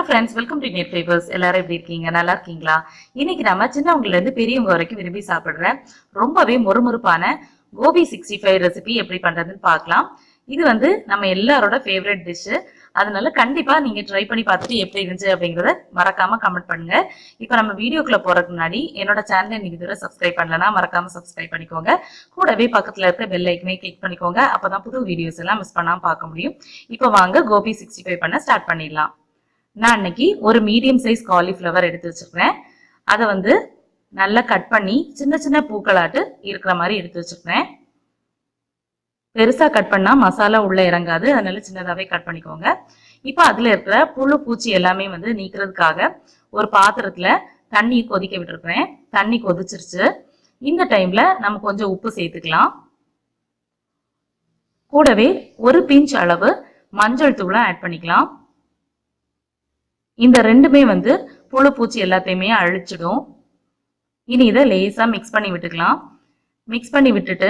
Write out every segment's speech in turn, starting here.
friends, welcome to Net Flavors. எல்லாரும் எப்படி இருக்கீங்க? நல்லா இருக்கீங்களா? இன்னைக்கு நாம சின்னவங்கல இருந்து பெரியவங்க வரைக்கும் விரும்பி சாப்பிடுற ரொம்பவே மொறுமொறுப்பான கோபி 65 ரெசிபி எப்படி பண்றதுன்னு பார்க்கலாம். இது வந்து நம்ம எல்லாரோட ஃபேவரட் டிஷ். அதனால கண்டிப்பா நீங்க ட்ரை பண்ணி பார்த்துட்டு எப்படி இருந்துச்சு அப்படிங்கறத மறக்காம கமெண்ட் பண்ணுங்க. இப்போ நம்ம வீடியோக்குள்ள போறதுக்கு முன்னாடி என்னோட சேனலை நீங்க இதுவரை சப்ஸ்கிரைப் பண்ணலனா மறக்காம சப்ஸ்கிரைப் பண்ணிக்கோங்க. கூடவே பக்கத்துல இருக்க பெல் ஐக்கனை கிளிக் பண்ணிக்கோங்க. அப்பதான் புது வீடியோஸ் எல்லாம் மிஸ் பண்ணாம பார்க்க முடியும். இப்போ வாங்க கோபி 65 பண்ண ஸ்டார்ட் பண்ணிடலாம். நான் இன்னைக்கு ஒரு மீடியம் சைஸ் காலிஃப்ளவர் எடுத்து வச்சிருக்கேன். அதை வந்து நல்லா கட் பண்ணி சின்ன சின்ன பூக்களாட்டு இருக்கிற மாதிரி எடுத்து வச்சிருக்கேன். பெருசா கட் பண்ணா மசாலா உள்ள இறங்காது, அதனால சின்னதாவே கட் பண்ணிக்கோங்க. இப்போ அதுல இருக்கிற புழு பூச்சி எல்லாமே வந்து நீக்கிறதுக்காக ஒரு பாத்திரத்துல தண்ணி கொதிக்க விட்டுருக்கேன். தண்ணி கொதிச்சிருச்சு. இந்த டைம்ல நம்ம கொஞ்சம் உப்பு சேர்த்துக்கலாம். கூடவே ஒரு பிஞ்ச் அளவு மஞ்சள் தூளை ஆட் பண்ணிக்கலாம். இந்த ரெண்டுமே வந்து புழு பூச்சி எல்லாத்தையுமே அழிச்சிடும். இனி இதை லேசா மிக்ஸ் பண்ணி விட்டுக்கலாம். மிக்ஸ் பண்ணி விட்டுட்டு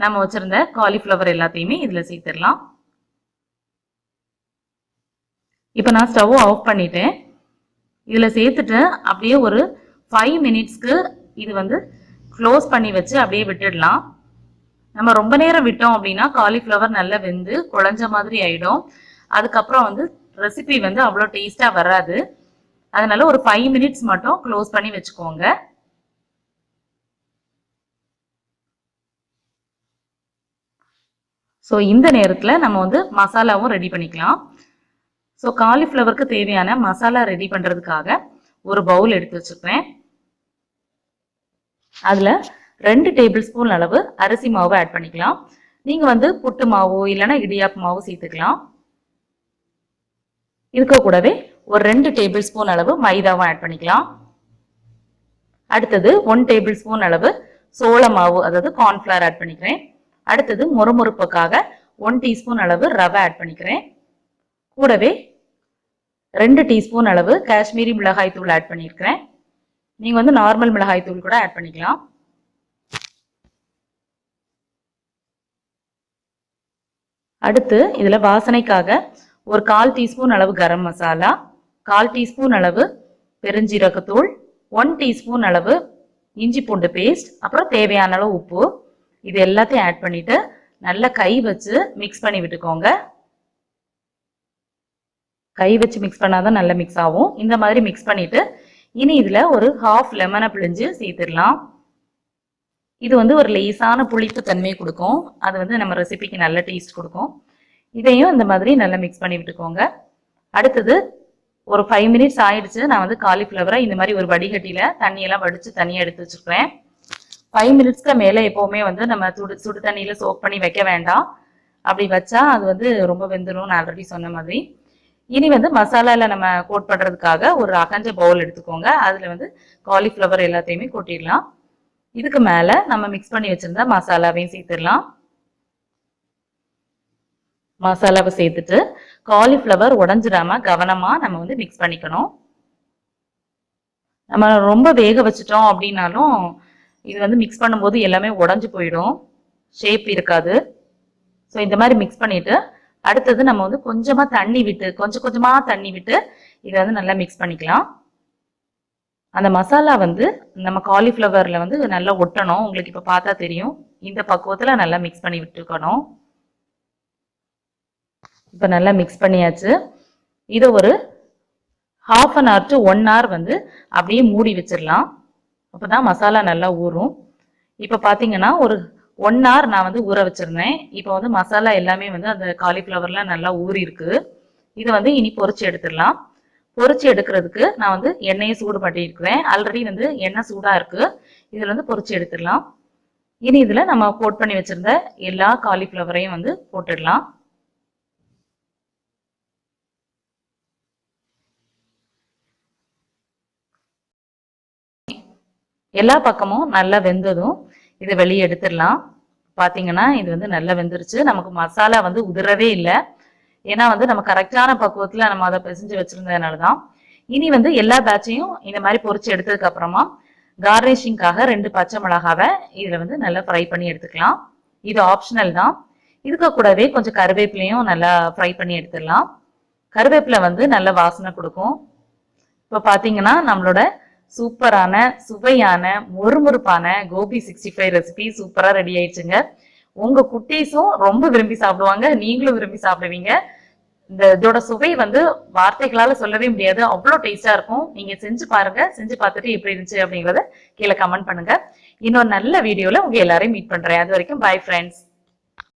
நம்ம வச்சிருந்த காலிஃப்ளவர் எல்லாத்தையுமே இதுல சேர்த்துடலாம். இப்போ நான் ஸ்டவ் ஆஃப் பண்ணிட்டேன். இதுல சேர்த்துட்டு அப்படியே ஒரு 5 மினிட்ஸ்க்கு இது வந்து க்ளோஸ் பண்ணி வச்சு அப்படியே விட்டுடலாம். நம்ம ரொம்ப நேரம் விட்டோம் அப்படின்னா காலிஃப்ளவர் நல்லா வெந்து குழஞ்ச மாதிரி ஆயிடும். அதுக்கப்புறம் வந்து ரெசிபி வந்து அவ்வளோ டேஸ்டா வராது. அதனால ஒரு 5 மினிட்ஸ் மட்டும் க்ளோஸ் பண்ணி வச்சுக்கோங்க. ஸோ இந்த நேரத்தில் நம்ம வந்து மசாலாவும் ரெடி பண்ணிக்கலாம். ஸோ காலிஃப்ளவருக்கு தேவையான மசாலா ரெடி பண்ணுறதுக்காக ஒரு பவுல் எடுத்து வச்சுருப்பேன். அதில் 2 டேபிள் ஸ்பூன் அளவு அரிசி மாவு ஆட் பண்ணிக்கலாம். நீங்கள் வந்து புட்டு மாவோ இல்லைன்னா இடியாப்பு மாவோ சேர்த்துக்கலாம். இதுக்கு கூடவே ஒரு 2 டேபிள் ஸ்பூன் அளவு மைதாவும் ஆட் பண்ணிக்கலாம். அடுத்தது 1 டேபிள் ஸ்பூன் அளவு சோள மாவு, அதாவது கார்ன்ஃபிளவர் ஆட் பண்ணிக்கிறேன். அடுத்தது மொறுமொறுப்புக்காக 1 டீஸ்பூன் அளவு ரவை ஆட் பண்ணிக்கிறேன். கூடவே 2 டீஸ்பூன் அளவு காஷ்மீரி மிளகாய் தூள் ஆட் பண்ணியிருக்கிறேன். நீங்கள் வந்து நார்மல் மிளகாய் தூள் கூட ஆட் பண்ணிக்கலாம். அடுத்து இதில் வாசனைக்காக ஒரு 1/4 டீஸ்பூன் அளவு கரம் மசாலா, 1/4 டீஸ்பூன் அளவு பெருஞ்சீரகத்தூள், 1 டீஸ்பூன் அளவு இஞ்சி பூண்டு பேஸ்ட், அப்புறம் தேவையான அளவு உப்பு, இது எல்லாத்தையும் ஆட் பண்ணிட்டு நல்லா கை வச்சு மிக்ஸ் பண்ணி விட்டுக்கோங்க. கை வச்சு மிக்ஸ் பண்ணாதான் நல்லா மிக்ஸ் ஆகும். இந்த மாதிரி மிக்ஸ் பண்ணிட்டு இனி இதுல ஒரு 1/2 லெமனை பிழிஞ்சு சேர்த்துடலாம். இது வந்து ஒரு லேசான புளிப்பு தன்மையை கொடுக்கும். அது வந்து நம்ம ரெசிபிக்கு நல்ல டேஸ்ட் கொடுக்கும். இதையும் இந்த மாதிரி நல்லா மிக்ஸ் பண்ணி விட்டுக்கோங்க. அடுத்தது ஒரு 5 மினிட்ஸ் ஆயிடுச்சு. நான் வந்து காலிஃப்ளவரை இந்த மாதிரி ஒரு வடிகட்டியில தண்ணியெல்லாம் வடிச்சு தனியாக எடுத்து வச்சுருக்கேன். 5 மினிட்ஸ்க்கு மேலே எப்போவுமே வந்து நம்ம சுடு தண்ணியில சோக் பண்ணி வைக்க வேண்டாம். அப்படி வச்சா அது வந்து ரொம்ப வெந்துடும், நான் ஆல்ரெடி சொன்ன மாதிரி. இனி வந்து மசாலாவில் நம்ம கோட் பண்ணுறதுக்காக ஒரு அகஞ்ச பவுல் எடுத்துக்கோங்க. அதில் வந்து காலிஃப்ளவர் எல்லாத்தையுமே கொட்டிடலாம். இதுக்கு மேலே நம்ம மிக்ஸ் பண்ணி வச்சிருந்த மசாலாவையும் சேர்த்துடலாம். மசாலாவை சேர்த்துட்டு காலிஃப்ளவர் உடஞ்சிடாம கவனமா நம்ம வந்து மிக்ஸ் பண்ணிக்கணும். நம்ம ரொம்ப வேக வச்சுட்டோம் அப்படின்னாலும் இது வந்து மிக்ஸ் பண்ணும்போது எல்லாமே உடஞ்சு போயிடும், ஷேப் இருக்காது. ஸோ இந்த மாதிரி மிக்ஸ் பண்ணிட்டு அடுத்தது நம்ம வந்து கொஞ்சமா தண்ணி விட்டு கொஞ்சமா தண்ணி விட்டு இதை வந்து நல்லா மிக்ஸ் பண்ணிக்கலாம். அந்த மசாலா வந்து நம்ம காலிஃப்ளவர்ல வந்து நல்லா ஒட்டணும். உங்களுக்கு இப்போ பார்த்தா தெரியும். இந்த பக்குவத்தில் நல்லா மிக்ஸ் பண்ணி விட்டுக்கணும். இப்போ நல்லா மிக்ஸ் பண்ணியாச்சு. இதை ஒரு 1/2 hour to 1 hour வந்து அப்படியே மூடி வச்சிடலாம். அப்போதான் மசாலா நல்லா ஊறும். இப்போ பார்த்தீங்கன்னா ஒரு 1 hour நான் வந்து ஊற வச்சிருந்தேன். இப்போ வந்து மசாலா எல்லாமே வந்து அந்த காலிஃப்ளவர்லாம் நல்லா ஊறி இருக்கு. இதை வந்து இனி பொரிச்சு எடுத்துடலாம். பொரிச்சு எடுக்கிறதுக்கு நான் வந்து எண்ணெயை சூடு பண்ணியிருக்கிறேன். ஆல்ரெடி வந்து எண்ணெய் சூடாக இருக்கு. இதில் வந்து பொரிச்சு எடுத்துடலாம். இனி இதில் நம்ம கோட் பண்ணி வச்சிருந்த எல்லா காலிஃப்ளவரையும் வந்து போட்டுடலாம். எல்லா பக்கமும் நல்லா வெந்ததும் இதை வெளியே எடுத்துடலாம். பார்த்தீங்கன்னா இது வந்து நல்லா வெந்துருச்சு. நமக்கு மசாலா வந்து உதிரவே இல்லை. ஏன்னா வந்து நம்ம கரெக்டான பக்குவத்தில் நம்ம அதை பிசைஞ்சு வச்சிருந்ததுனால தான். இனி வந்து எல்லா பேட்சையும் இந்த மாதிரி பொரிச்சு எடுத்ததுக்கு அப்புறமா கார்னிஷிங்காக 2 பச்சை மிளகாவை இதில் வந்து நல்லா ஃப்ரை பண்ணி எடுத்துக்கலாம். இது ஆப்ஷனல் தான். இதுக்கு கூடவே கொஞ்சம் கருவேப்பிலையும் நல்லா ஃப்ரை பண்ணி எடுத்துடலாம். கருவேப்பிலை வந்து நல்ல வாசனை கொடுக்கும். இப்போ பாத்தீங்கன்னா நம்மளோட சூப்பரான சுவையான மொறுமொறுப்பான கோபி 65 ரெசிபி சூப்பரா ரெடி ஆயிடுச்சுங்க. உங்க குட்டீஸும் ரொம்ப விரும்பி சாப்பிடுவாங்க, நீங்களும் விரும்பி சாப்பிடுவீங்க. இதோட சுவை வந்து வார்த்தைகளால சொல்லவே முடியாது, அவ்வளோ டேஸ்டா இருக்கும். நீங்க செஞ்சு பாருங்க, செஞ்சு பார்த்துட்டு எப்படி இருந்துச்சு அப்படிங்கறத கீழே கமெண்ட் பண்ணுங்க. இன்னொரு நல்ல வீடியோல உங்க எல்லாரையும் மீட் பண்றேன். அது வரைக்கும் பை ஃப்ரெண்ட்ஸ்.